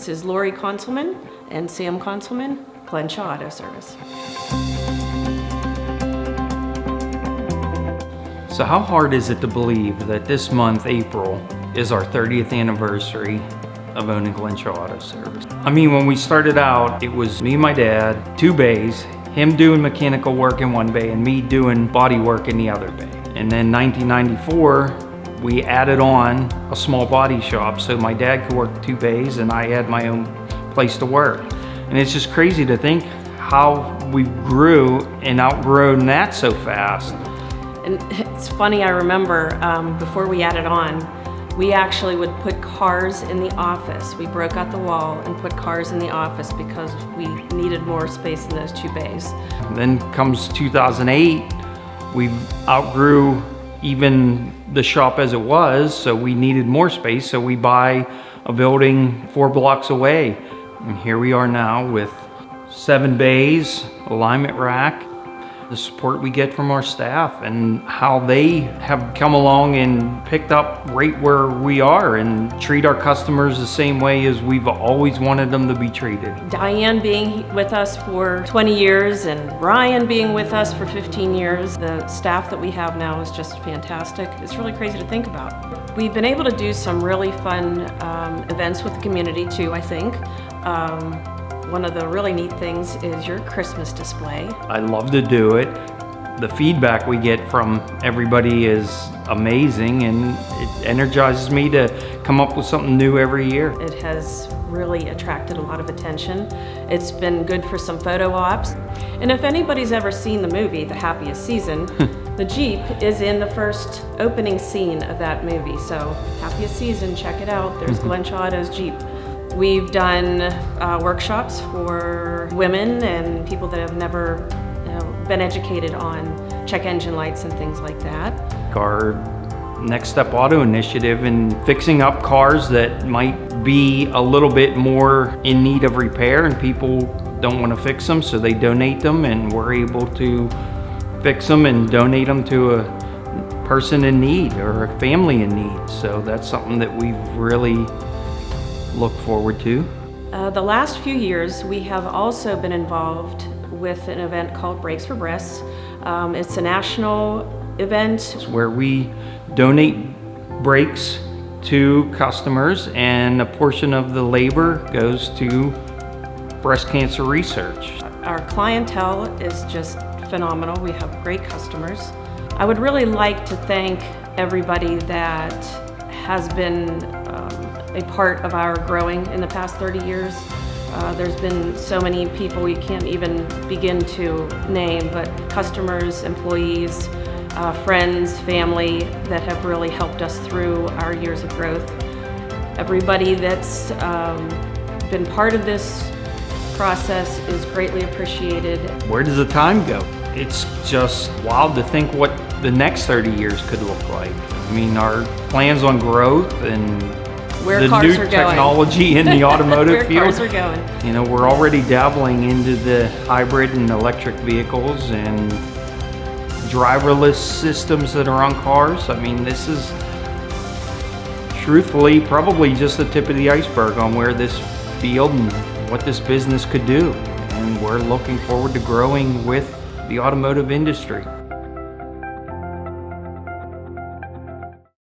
This is Lori Conselman and Sam Conselman, Glenshaw Auto Service. So how hard is it to believe that this month, April, is our 30th anniversary of owning Glenshaw Auto Service? I mean, when we started out, it was me and my dad, 2 bays, him doing mechanical work in one bay and me doing body work in the other bay. And then 1994, we added on a small body shop so my dad could work 2 bays and I had my own place to work. And it's just crazy to think how we grew and outgrown that so fast. And it's funny, I remember before we added on, we actually would put cars in the office. We broke out the wall and put cars in the office because we needed more space in those 2 bays. Then comes 2008, we outgrew even the shop as it was, so we needed more space, so we buy a building 4 blocks away. And here we are now with 7 bays, alignment rack, the support we get from our staff and how they have come along and picked up right where we are and treat our customers the same way as we've always wanted them to be treated. Diane being with us for 20 years and Ryan being with us for 15 years. The staff that we have now is just fantastic. It's really crazy to think about. We've been able to do some really fun events with the community too, I think. One of the really neat things is your Christmas display. I love to do it. The feedback we get from everybody is amazing and it energizes me to come up with something new every year. It has really attracted a lot of attention. It's been good for some photo ops. And if anybody's ever seen the movie, The Happiest Season, the Jeep is in the first opening scene of that movie. So Happiest Season, check it out. There's Glenshaw Auto's Jeep. We've done workshops for women and people that have never been educated on check engine lights and things like that. Our Next Step Auto initiative in fixing up cars that might be a little bit more in need of repair and people don't want to fix them, so they donate them and we're able to fix them and donate them to a person in need or a family in need. So that's something that we've really look forward to. The last few years we have also been involved with an event called Brakes for Breasts. It's a national event. It's where we donate brakes to customers and a portion of the labor goes to breast cancer research. Our clientele is just phenomenal. We have great customers. I would really like to thank everybody that has been a part of our growing in the past 30 years. There's been so many people we can't even begin to name, but customers, employees, friends, family that have really helped us through our years of growth. Everybody that's been part of this process is greatly appreciated. Where does the time go? It's just wild to think what the next 30 years could look like. I mean, our plans on growth and where the cars new are technology in the automotive where field. Cars are going. You know, we're already dabbling into the hybrid and electric vehicles and driverless systems that are on cars. I mean, this is truthfully probably just the tip of the iceberg on where this field and what this business could do. And we're looking forward to growing with the automotive industry.